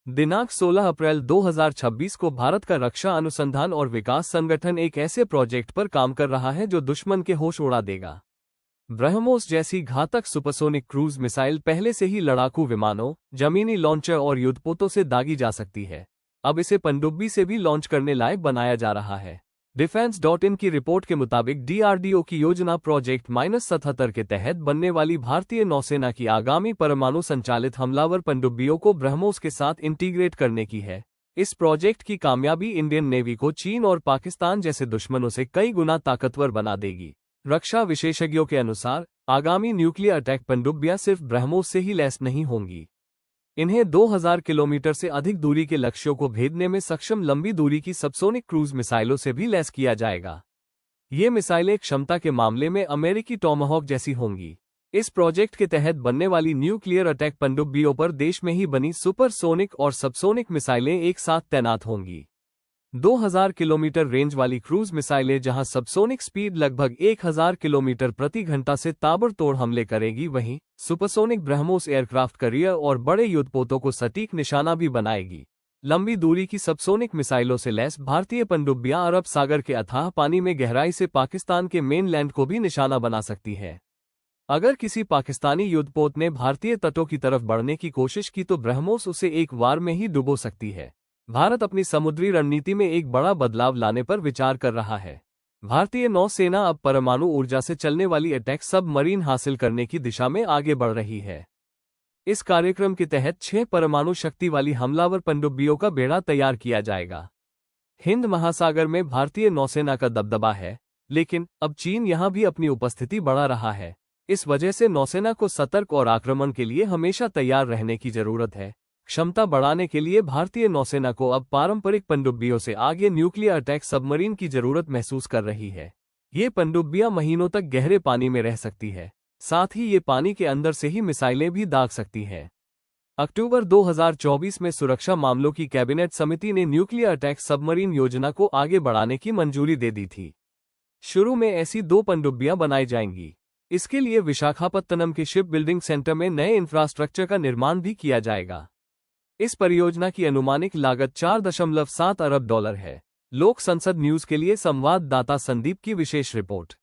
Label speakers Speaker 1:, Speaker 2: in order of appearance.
Speaker 1: दिनांक 16 अप्रैल 2026 को भारत का रक्षा अनुसंधान और विकास संगठन एक ऐसे प्रोजेक्ट पर काम कर रहा है जो दुश्मन के होश उड़ा देगा। ब्रह्मोस जैसी घातक सुपरसोनिक क्रूज मिसाइल पहले से ही लड़ाकू विमानों, जमीनी लॉन्चर और युद्धपोतों से दागी जा सकती है। अब इसे पनडुब्बी से भी लॉन्च करने लायक बनाया जा रहा है। Defense.in की रिपोर्ट के मुताबिक DRDO की योजना प्रोजेक्ट -77 के तहत बनने वाली भारतीय नौसेना की आगामी परमाणु संचालित हमलावर पनडुब्बियों को ब्रह्मोस के साथ इंटीग्रेट करने की है। इस प्रोजेक्ट की कामयाबी इंडियन नेवी को चीन और पाकिस्तान जैसे दुश्मनों से कई गुना ताकतवर बना देगी। रक्षा विशेषज्ञों के अनुसार आगामी न्यूक्लियर अटैक पनडुब्बियां सिर्फ ब्रह्मोस से ही लैस नहीं होंगी। इन्हें 2000 किलोमीटर से अधिक दूरी के लक्ष्यों को भेदने में सक्षम लंबी दूरी की सबसोनिक क्रूज मिसाइलों से भी लैस किया जाएगा। ये मिसाइलें क्षमता के मामले में अमेरिकी टॉमाहॉक जैसी होंगी। इस प्रोजेक्ट के तहत बनने वाली न्यूक्लियर अटैक पनडुब्बियों पर देश में ही बनी सुपरसोनिक और सबसोनिक मिसाइलें एक साथ तैनात होंगी। 2000 किलोमीटर रेंज वाली क्रूज मिसाइलें जहां सबसोनिक स्पीड लगभग 1000 किलोमीटर प्रति घंटा से ताबड़तोड़ हमले करेगी, वहीं सुपरसोनिक ब्रह्मोस एयरक्राफ्ट कैरियर और बड़े युद्धपोतों को सटीक निशाना भी बनाएगी। लंबी दूरी की सबसोनिक मिसाइलों से लैस भारतीय पनडुब्बियां अरब सागर के अथाह पानी में गहराई से पाकिस्तान के मेनलैंड को भी निशाना बना सकती है। अगर किसी पाकिस्तानी युद्धपोत ने भारतीय तटों की तरफ बढ़ने की कोशिश की तो ब्रह्मोस उसे एक वार में ही डुबो सकती है। भारत अपनी समुद्री रणनीति में एक बड़ा बदलाव लाने पर विचार कर रहा है। भारतीय नौसेना अब परमाणु ऊर्जा से चलने वाली अटैक सबमरीन हासिल करने की दिशा में आगे बढ़ रही है। इस कार्यक्रम के तहत 6 परमाणु शक्ति वाली हमलावर पनडुब्बियों का बेड़ा तैयार किया जाएगा। हिंद महासागर में भारतीय नौसेना का दबदबा है, लेकिन अब चीन यहां भी अपनी उपस्थिति बढ़ा रहा है। इस वजह से नौसेना को सतर्क और आक्रमण के लिए हमेशा तैयार रहने की जरूरत है। क्षमता बढ़ाने के लिए भारतीय नौसेना को अब पारंपरिक पनडुब्बियों से आगे न्यूक्लियर अटैक सबमरीन की जरूरत महसूस कर रही है। ये पनडुब्बियां महीनों तक गहरे पानी में रह सकती है, साथ ही ये पानी के अंदर से ही मिसाइलें भी दाग सकती हैं। अक्टूबर 2024 में सुरक्षा मामलों की कैबिनेट समिति ने न्यूक्लियर अटैक सबमरीन योजना को आगे बढ़ाने की मंजूरी दे दी थी। शुरू में ऐसी 2 पनडुब्बियां बनाई जाएंगी। इसके लिए विशाखापत्तनम के शिप बिल्डिंग सेंटर में नए इंफ्रास्ट्रक्चर का निर्माण भी किया जाएगा। इस परियोजना की अनुमानिक लागत $4.7 अरब है। लोक संसद न्यूज के लिए संवाददाता संदीप की विशेष रिपोर्ट।